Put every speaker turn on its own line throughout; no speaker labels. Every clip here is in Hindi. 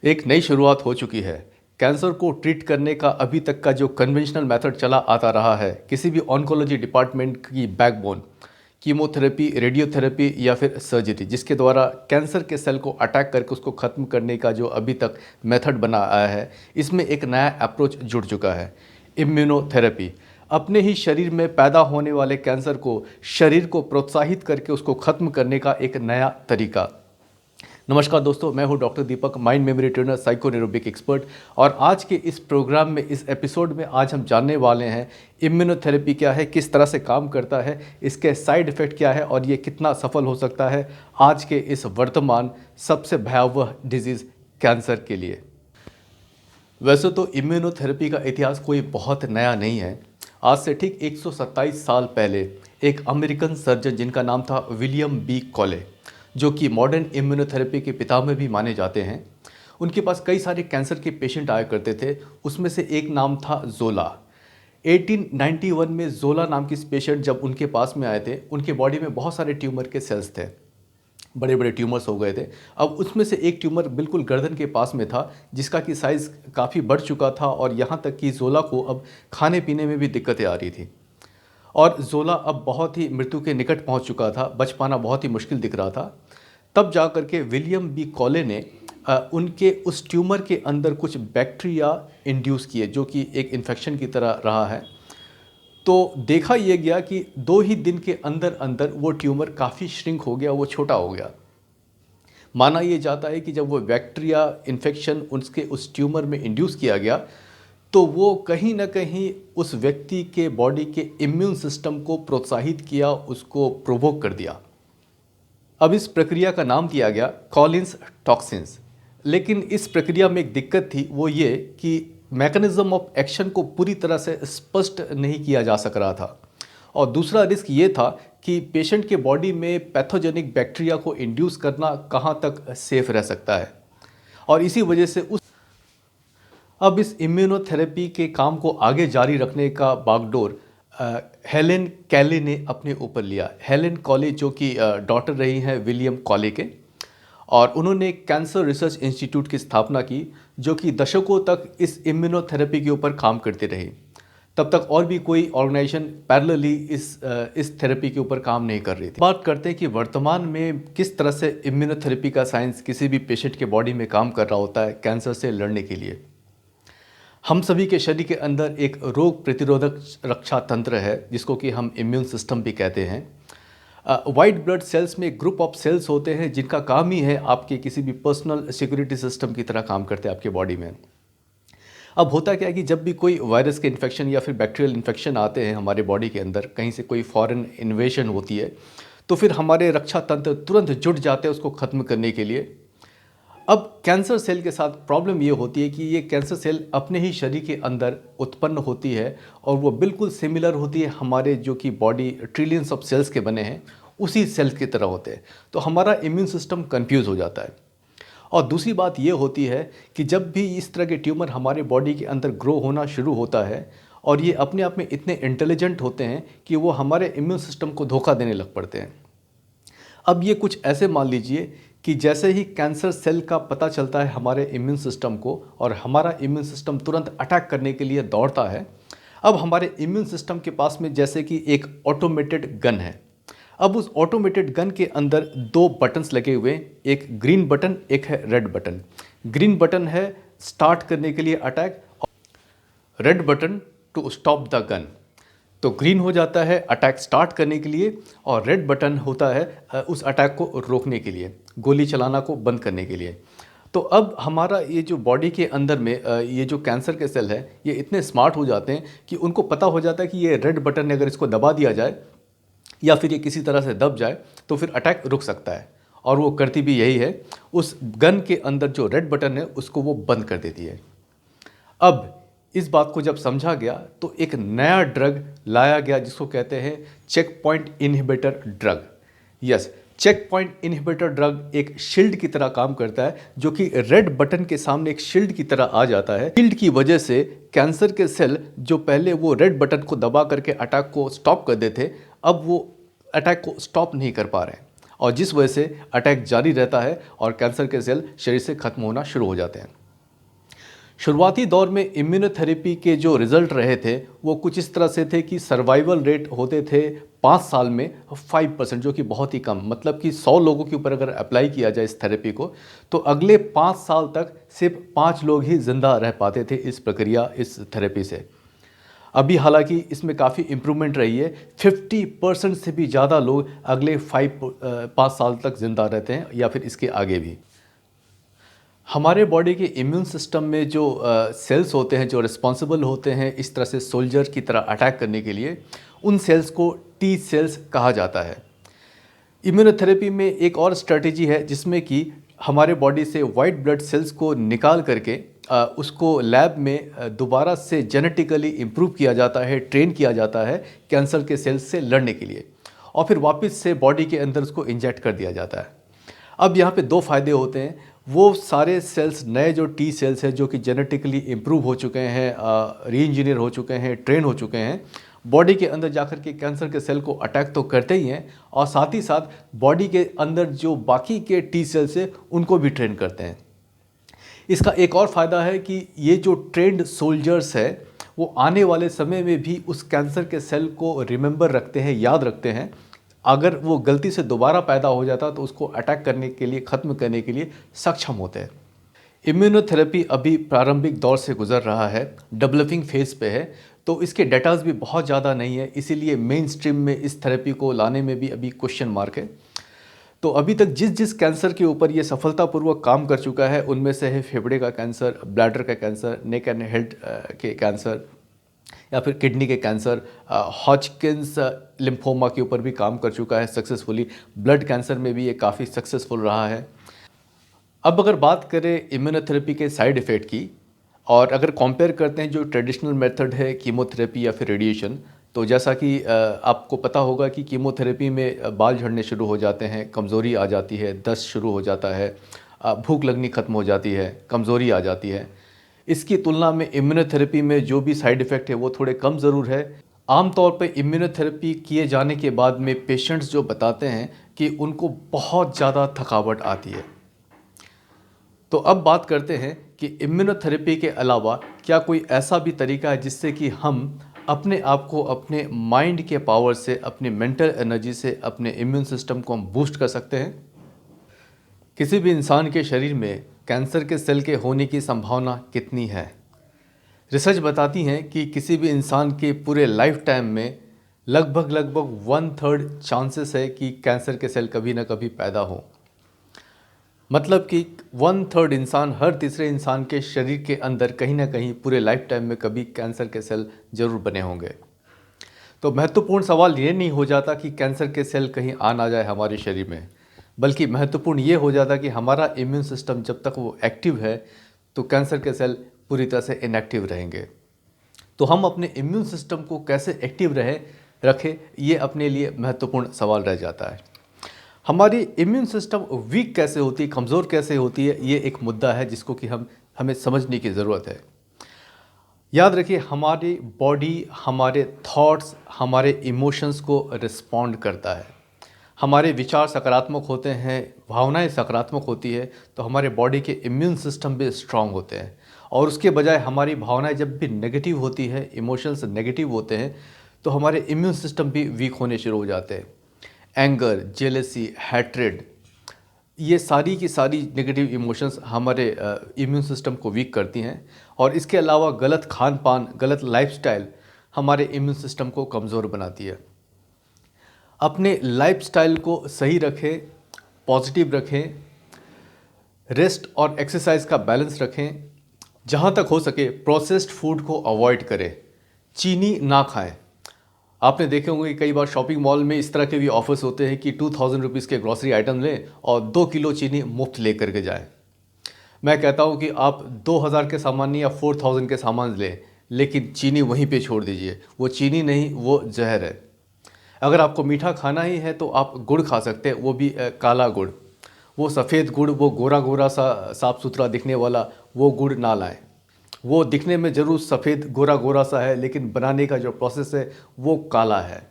एक नई शुरुआत हो चुकी है। कैंसर को ट्रीट करने का अभी तक का जो कन्वेंशनल मेथड चला आता रहा है, किसी भी ऑन्कोलॉजी डिपार्टमेंट की बैकबोन, कीमोथेरेपी, रेडियोथेरेपी या फिर सर्जरी, जिसके द्वारा कैंसर के सेल को अटैक करके उसको ख़त्म करने का जो अभी तक मेथड बना आया है, इसमें एक नया अप्रोच जुड़ चुका है, इम्यूनोथेरेपी। अपने ही शरीर में पैदा होने वाले कैंसर को शरीर को प्रोत्साहित करके उसको ख़त्म करने का एक नया तरीका। नमस्कार दोस्तों, मैं हूं doctor Deepak, mind memory trainer, psychoneurobic expert. और आज के इस प्रोग्राम में, इस एपिसोड में आज हम जानने वाले हैं इम्यूनोथेरेपी क्या है, किस तरह से काम करता है, इसके साइड इफ़ेक्ट क्या है और ये कितना सफल हो सकता है आज के इस वर्तमान सबसे भयावह डिजीज़ कैंसर के लिए। वैसे तो इम्यूनोथेरेपी का इतिहास कोई बहुत नया नहीं है। आज से ठीक 127 साल पहले एक अमेरिकन सर्जन जिनका नाम था विलियम बी कॉले, जो कि मॉडर्न इम्यूनोथेरेपी के पितामह भी माने जाते हैं, उनके पास कई सारे कैंसर के पेशेंट आया करते थे। उसमें से एक नाम था जोला। 1891 में जोला नाम के पेशेंट जब उनके पास में आए थे, उनके बॉडी में बहुत सारे ट्यूमर के सेल्स थे, बड़े बड़े ट्यूमर्स हो गए थे। अब उसमें से एक ट्यूमर बिल्कुल गर्दन के पास में था, जिसका कि साइज़ काफ़ी बढ़ चुका था और यहाँ तक कि जोला को अब खाने पीने में भी दिक्कतें आ रही थी। और जोला अब बहुत ही मृत्यु के निकट पहुँच चुका था, बच पाना बहुत ही मुश्किल दिख रहा था। तब जा कर के विलियम बी कॉले ने उनके उस ट्यूमर के अंदर कुछ बैक्टीरिया इंड्यूस किए, जो कि एक इन्फेक्शन की तरह रहा है। तो देखा यह गया कि 2 ही दिन के अंदर अंदर वो ट्यूमर काफ़ी श्रिंक हो गया, वो छोटा हो गया। माना यह जाता है कि जब वो बैक्टीरिया इन्फेक्शन उसके उस ट्यूमर में इंड्यूस किया गया, तो वो कहीं ना कहीं उस व्यक्ति के बॉडी के इम्यून सिस्टम को प्रोत्साहित किया, उसको प्रोवोक कर दिया। अब इस प्रक्रिया का नाम दिया गया कॉलिन्स टॉक्सिन्स। लेकिन इस प्रक्रिया में एक दिक्कत थी, वो ये कि मैकेनिज्म ऑफ एक्शन को पूरी तरह से स्पष्ट नहीं किया जा सक रहा था। और दूसरा रिस्क ये था कि पेशेंट के बॉडी में पैथोजेनिक बैक्टीरिया को इंड्यूस करना कहाँ तक सेफ रह सकता है। और इसी वजह से अब इस इम्यूनोथेरेपी के काम को आगे जारी रखने का बागडोर हेलेन कैले ने अपने ऊपर लिया। हेलेन कॉले, जो कि डॉटर रही हैं विलियम कॉले के, और उन्होंने कैंसर रिसर्च इंस्टीट्यूट की स्थापना की, जो कि दशकों तक इस इम्यूनोथेरेपी के ऊपर काम करते रहे। तब तक और भी कोई ऑर्गेनाइजेशन पैरेलली इस थेरेपी के ऊपर काम नहीं कर रही थी। बात करते हैं कि वर्तमान में किस तरह से इम्यूनोथेरेपी का साइंस किसी भी पेशेंट के बॉडी में काम कर रहा होता है कैंसर से लड़ने के लिए। हम सभी के शरीर के अंदर एक रोग प्रतिरोधक रक्षा तंत्र है, जिसको कि हम इम्यून सिस्टम भी कहते हैं। वाइट ब्लड सेल्स में ग्रुप ऑफ सेल्स होते हैं, जिनका काम ही है आपके किसी भी पर्सनल सिक्योरिटी सिस्टम की तरह काम करते हैं आपके बॉडी में। अब होता क्या है कि जब भी कोई वायरस के इन्फेक्शन या फिर बैक्टीरियल इन्फेक्शन आते हैं हमारे बॉडी के अंदर, कहीं से कोई फॉरेन इन्वेशन होती है, तो फिर हमारे रक्षा तंत्र तुरंत जुट जाते हैं उसको ख़त्म करने के लिए। अब कैंसर सेल के साथ प्रॉब्लम ये होती है कि ये कैंसर सेल अपने ही शरीर के अंदर उत्पन्न होती है, और वो बिल्कुल सिमिलर होती है हमारे जो कि बॉडी ट्रिलियंस ऑफ सेल्स के बने हैं, उसी सेल्स की तरह होते हैं। तो हमारा इम्यून सिस्टम कंफ्यूज हो जाता है। और दूसरी बात ये होती है कि जब भी इस तरह के ट्यूमर हमारे बॉडी के अंदर ग्रो होना शुरू होता है, और ये अपने आप में इतने इंटेलिजेंट होते हैं कि वो हमारे इम्यून सिस्टम को धोखा देने लग पड़ते हैं। अब ये कुछ ऐसे मान लीजिए कि जैसे ही कैंसर सेल का पता चलता है हमारे इम्यून सिस्टम को, और हमारा इम्यून सिस्टम तुरंत अटैक करने के लिए दौड़ता है। अब हमारे इम्यून सिस्टम के पास में जैसे कि एक ऑटोमेटेड गन है। अब उस ऑटोमेटेड गन के अंदर 2 बटन्स लगे हुए हैं, एक ग्रीन बटन, एक है रेड बटन। ग्रीन बटन है स्टार्ट करने के लिए attack, red button to stop the gun. तो ग्रीन हो जाता है अटैक स्टार्ट करने के लिए, और रेड बटन होता है उस अटैक को रोकने के लिए, गोली चलाना को बंद करने के लिए। तो अब हमारा ये जो बॉडी के अंदर में ये जो कैंसर के सेल है, ये इतने स्मार्ट हो जाते हैं कि उनको पता हो जाता है कि ये रेड बटन ने अगर इसको दबा दिया जाए या फिर ये किसी तरह से दब जाए, तो फिर अटैक रुक सकता है। और वो करती भी यही है, उस गन के अंदर जो रेड बटन है उसको वो बंद कर देती है। अब इस बात को जब समझा गया, तो एक नया ड्रग लाया गया, जिसको कहते हैं checkpoint inhibitor drug. Yes, checkpoint inhibitor drug एक शील्ड की तरह काम करता है, जो कि रेड बटन के सामने एक शील्ड की तरह आ जाता है। शील्ड की वजह से कैंसर के सेल जो पहले वो रेड बटन को दबा करके अटैक को स्टॉप कर देते, अब वो अटैक को स्टॉप नहीं कर पा रहे हैं। और जिस वजह से अटैक जारी रहता है और कैंसर के सेल शरीर से खत्म होना शुरू हो जाते हैं। शुरुआती दौर में इम्यूनोथेरेपी के जो रिजल्ट रहे थे वो कुछ इस तरह से थे कि सर्वाइवल रेट होते थे 5 साल में 5%, जो कि बहुत ही कम, मतलब कि 100 लोगों के ऊपर अगर अप्लाई किया जाए इस थेरेपी को तो अगले 5 साल तक सिर्फ 5 लोग ही जिंदा रह पाते थे इस प्रक्रिया, इस थेरेपी से। अभी हालांकि इसमें काफ़ी इम्प्रूवमेंट रही है, 50% से भी ज़्यादा लोग अगले 5 साल तक ज़िंदा रहते हैं या फिर इसके आगे भी। हमारे बॉडी के इम्यून सिस्टम में जो सेल्स होते हैं जो रिस्पॉन्सिबल होते हैं इस तरह से सोल्जर की तरह अटैक करने के लिए, उन सेल्स को टी सेल्स कहा जाता है। इम्यूनोथेरेपी में एक और स्ट्रेटेजी है जिसमें कि हमारे बॉडी से वाइट ब्लड सेल्स को निकाल करके उसको लैब में दोबारा से जेनेटिकली इम्प्रूव किया जाता है, ट्रेन किया जाता है कैंसर के सेल्स से लड़ने के लिए, और फिर वापस से बॉडी के अंदर उसको इंजेक्ट कर दिया जाता है। अब यहाँ पे 2 फ़ायदे होते हैं। वो सारे सेल्स, नए जो टी सेल्स हैं जो कि जेनेटिकली इम्प्रूव हो चुके हैं, री इंजीनियर हो चुके हैं, ट्रेन हो चुके हैं, बॉडी के अंदर जाकर के कैंसर के सेल को अटैक तो करते ही हैं और साथ ही साथ बॉडी के अंदर जो बाकी के टी सेल्स हैं उनको भी ट्रेन करते हैं। इसका एक और फ़ायदा है कि ये जो ट्रेंड सोल्जर्स है वो आने वाले समय में भी उस कैंसर के सेल को रिमेंबर रखते हैं, याद रखते हैं। अगर वो गलती से दोबारा पैदा हो जाता तो उसको अटैक करने के लिए, ख़त्म करने के लिए सक्षम होते हैं। इम्यूनोथेरेपी अभी प्रारंभिक दौर से गुजर रहा है, डेवलपिंग फेज़ पे है, तो इसके डेटाज भी बहुत ज़्यादा नहीं है, इसीलिए मेन स्ट्रीम में इस थेरेपी को लाने में भी अभी क्वेश्चन मार्क है। तो अभी तक जिस कैंसर के ऊपर ये सफलतापूर्वक काम कर चुका है उनमें से है फेफड़े का कैंसर, ब्लैडर का कैंसर, नेक एंड हेड के कैंसर या फिर किडनी के कैंसर, हॉजकिंस लिम्फोमा के ऊपर भी काम कर चुका है सक्सेसफुली, ब्लड कैंसर में भी ये काफ़ी सक्सेसफुल रहा है। अब अगर बात करें इम्यूनोथेरेपी के साइड इफ़ेक्ट की और अगर कंपेयर करते हैं जो ट्रेडिशनल मेथड है कीमोथेरेपी या फिर रेडिएशन, तो जैसा कि आपको पता होगा कि कीमोथेरेपी में बाल झड़ने शुरू हो जाते हैं, कमज़ोरी आ जाती है, दस्त शुरू हो जाता है, भूख लगनी ख़त्म हो जाती है, कमज़ोरी आ जाती है। इसकी तुलना में इम्यूनोथेरेपी में जो भी साइड इफ़ेक्ट है वो थोड़े कम ज़रूर है। आमतौर पे इम्यूनोथेरेपी किए जाने के बाद में पेशेंट्स जो बताते हैं कि उनको बहुत ज़्यादा थकावट आती है। तो अब बात करते हैं कि इम्यूनोथेरेपी के अलावा क्या कोई ऐसा भी तरीका है जिससे कि हम अपने आप को अपने माइंड के पावर से, अपनी मेंटल एनर्जी से अपने इम्यून सिस्टम को हम बूस्ट कर सकते हैं। किसी भी इंसान के शरीर में कैंसर के सेल के होने की संभावना कितनी है? रिसर्च बताती हैं कि किसी भी इंसान के पूरे लाइफ टाइम में लगभग 1/3 चांसेस है कि कैंसर के सेल कभी ना कभी पैदा हो। मतलब कि 1/3 इंसान, हर तीसरे इंसान के शरीर के अंदर कहीं ना कहीं पूरे लाइफ टाइम में कभी कैंसर के सेल जरूर बने होंगे। तो महत्वपूर्ण सवाल ये नहीं हो जाता कि कैंसर के सेल कहीं आ ना जाए हमारे शरीर में, बल्कि महत्वपूर्ण ये हो जाता कि हमारा इम्यून सिस्टम जब तक वो एक्टिव है तो कैंसर के सेल पूरी तरह से इनएक्टिव रहेंगे। तो हम अपने इम्यून सिस्टम को कैसे एक्टिव रखें, ये अपने लिए महत्वपूर्ण सवाल रह जाता है। हमारी इम्यून सिस्टम वीक कैसे होती है, कमज़ोर कैसे होती है, ये एक मुद्दा है जिसको कि हमें समझने की ज़रूरत है। याद रखिए, हमारी बॉडी हमारे थॉट्स, हमारे इमोशंस को रिस्पॉन्ड करता है। हमारे विचार सकारात्मक होते हैं, भावनाएं सकारात्मक होती है तो हमारे बॉडी के इम्यून सिस्टम भी स्ट्रांग होते हैं, और उसके बजाय हमारी भावनाएं जब भी नेगेटिव होती है, इमोशंस नेगेटिव होते हैं, तो हमारे इम्यून सिस्टम भी वीक होने शुरू हो जाते हैं। एंगर, जेलसी, हैट्रेड, ये सारी की सारी नेगेटिव इमोशंस हमारे इम्यून सिस्टम को वीक करती हैं। और इसके अलावा गलत खान पान, गलत लाइफस्टाइल हमारे इम्यून सिस्टम को कमज़ोर बनाती है। अपने लाइफस्टाइल को सही रखें, पॉजिटिव रखें, रेस्ट और एक्सरसाइज का बैलेंस रखें। जहाँ तक हो सके प्रोसेस्ड फूड को अवॉइड करें, चीनी ना खाएं। आपने देखे होंगे कि कई बार शॉपिंग मॉल में इस तरह के भी ऑफर्स होते हैं कि 2000 रुपीज़ के ग्रॉसरी आइटम लें और 2 किलो चीनी मुफ्त ले करके जाएं। मैं कहता हूं कि आप 2000 के सामान नहीं या 4000 के सामान लें, लेकिन चीनी वहीं पे छोड़ दीजिए। वो चीनी नहीं, वो जहर है। अगर आपको मीठा खाना ही है तो आप गुड़ खा सकते हैं, वो भी काला गुड़। वो सफ़ेद गुड़, वो गोरा गोरा सा साफ़ सुथरा दिखने वाला वो गुड़ ना लाएं। वो दिखने में ज़रूर सफ़ेद गोरा गोरा सा है, लेकिन बनाने का जो प्रोसेस है वो काला है।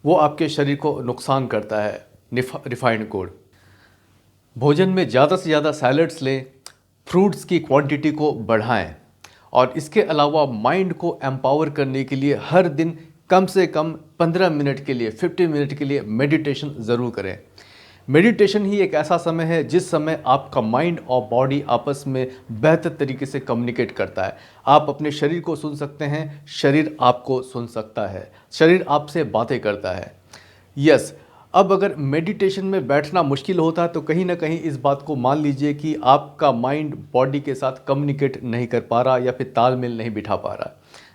वो आपके शरीर को नुकसान करता है। रिफाइंड गुड़। भोजन में ज़्यादा से ज़्यादा सैलड्स लें, फ्रूट्स की क्वांटिटी को बढ़ाएं और इसके अलावा माइंड को एम्पावर करने के लिए हर दिन कम से कम 15 मिनट के लिए 15 मिनट के लिए मेडिटेशन ज़रूर करें। मेडिटेशन ही एक ऐसा समय है जिस समय आपका माइंड और बॉडी आपस में बेहतर तरीके से कम्युनिकेट करता है। आप अपने शरीर को सुन सकते हैं, शरीर आपको सुन सकता है, शरीर आपसे बातें करता है। यस, अब अगर मेडिटेशन में बैठना मुश्किल होता है तो कहीं ना कहीं इस बात को मान लीजिए कि आपका माइंड बॉडी के साथ कम्युनिकेट नहीं कर पा रहा या फिर तालमेल नहीं बिठा पा रहा।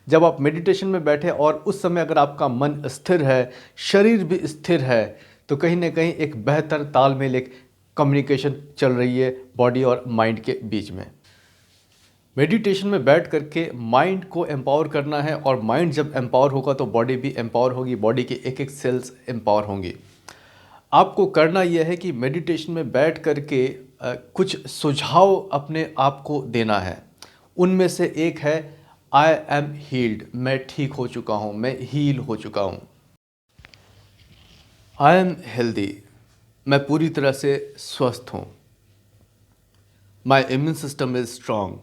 जब आप मेडिटेशन में बैठे और उस समय अगर आपका मन स्थिर है, शरीर भी स्थिर है, तो कहीं ना कहीं एक बेहतर तालमेल, एक कम्युनिकेशन चल रही है बॉडी और माइंड के बीच में। मेडिटेशन में बैठ करके माइंड को एम्पावर करना है और माइंड जब एम्पावर होगा तो बॉडी भी एम्पावर होगी, बॉडी के एक एक सेल्स एम्पावर होंगी। आपको करना यह है कि मेडिटेशन में बैठ करके कुछ सुझाव अपने आप को देना है। उनमें से एक है आई एम हील्ड, मैं ठीक हो चुका हूँ, मैं हील हो चुका हूँ। आई एम हेल्दी, मैं पूरी तरह से स्वस्थ हूँ। My immune system is strong,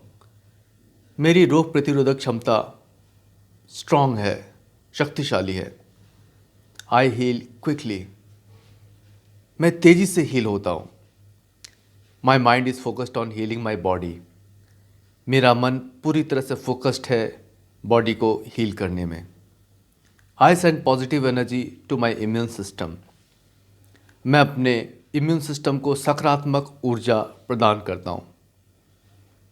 मेरी रोग प्रतिरोधक क्षमता स्ट्रॉन्ग है, शक्तिशाली है। आई हील क्विकली, मैं तेज़ी से हील होता हूँ। My mind is focused on healing my body, मेरा मन पूरी तरह से फोकस्ड है बॉडी को हील करने में। I send positive energy to my immune system, मैं अपने इम्यून सिस्टम को सकारात्मक ऊर्जा प्रदान करता हूँ।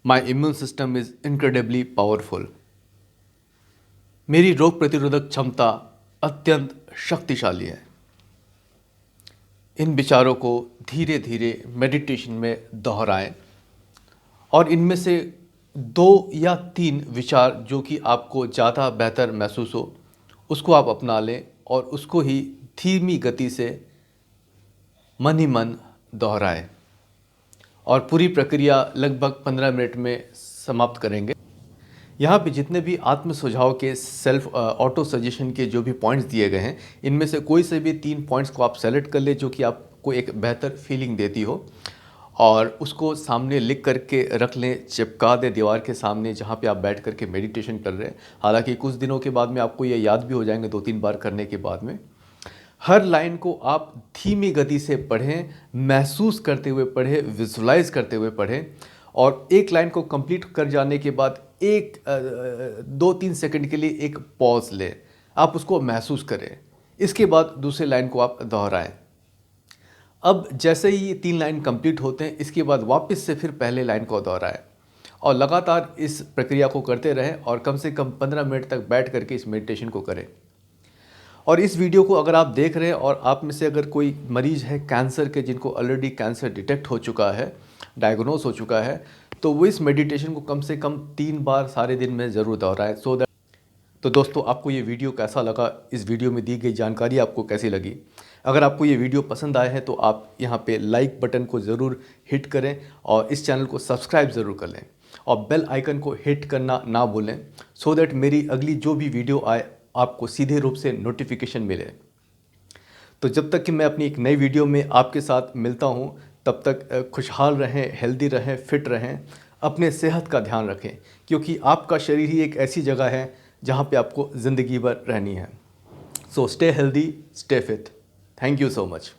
My immune system is incredibly powerful, मेरी रोग प्रतिरोधक क्षमता अत्यंत शक्तिशाली है। इन विचारों को धीरे धीरे मेडिटेशन में दोहराएं और इनमें से 2 या 3 विचार जो कि आपको ज़्यादा बेहतर महसूस हो उसको आप अपना लें और उसको ही धीमी गति से मन ही मन दोहराएं और पूरी प्रक्रिया लगभग 15 मिनट में समाप्त करेंगे। यहाँ पे जितने भी आत्म सुझाव के सेल्फ ऑटो सजेशन के जो भी पॉइंट्स दिए गए हैं, इनमें से कोई से भी 3 पॉइंट्स को आप सेलेक्ट कर ले जो कि आपको एक बेहतर फीलिंग देती हो और उसको सामने लिख करके रख लें, चिपका दें दीवार के सामने जहाँ पे आप बैठ करके मेडिटेशन कर रहे हैं। हालांकि कुछ दिनों के बाद में आपको ये याद भी हो जाएंगे 2-3 बार करने के बाद में। हर लाइन को आप धीमी गति से पढ़ें, महसूस करते हुए पढ़ें, विजुलाइज करते हुए पढ़ें और एक लाइन को कंप्लीट कर जाने के बाद 2-3 सेकंड के लिए एक पॉज लें, आप उसको महसूस करें। इसके बाद दूसरे लाइन को आप दोहराएं। अब जैसे ही ये 3 लाइन कंप्लीट होते हैं, इसके बाद वापस से फिर पहले लाइन को दोहराएं और लगातार इस प्रक्रिया को करते रहें और कम से कम 15 मिनट तक बैठ करके इस मेडिटेशन को करें। और इस वीडियो को अगर आप देख रहे हैं और आप में से अगर कोई मरीज़ है कैंसर के, जिनको ऑलरेडी कैंसर डिटेक्ट हो चुका है, डायग्नोस हो चुका है, तो वो इस मेडिटेशन को कम से कम 3 बार सारे दिन में ज़रूर दोहराएं। तो दोस्तों, आपको ये वीडियो कैसा लगा? इस वीडियो में दी गई जानकारी आपको कैसी लगी? अगर आपको ये वीडियो पसंद आए हैं तो आप यहाँ पे लाइक बटन को ज़रूर हिट करें और इस चैनल को सब्सक्राइब ज़रूर कर लें और बेल आइकन को हिट करना ना भूलें, सो दैट मेरी अगली जो भी वीडियो आए आपको सीधे रूप से नोटिफिकेशन मिले। तो जब तक कि मैं अपनी एक नई वीडियो में आपके साथ मिलता हूँ, तब तक खुशहाल रहें, हेल्दी रहें, फिट रहें, अपने सेहत का ध्यान रखें, क्योंकि आपका शरीर ही एक ऐसी जगह है जहाँ पे आपको ज़िंदगी भर रहनी है। So stay healthy, stay fit. Thank you so much.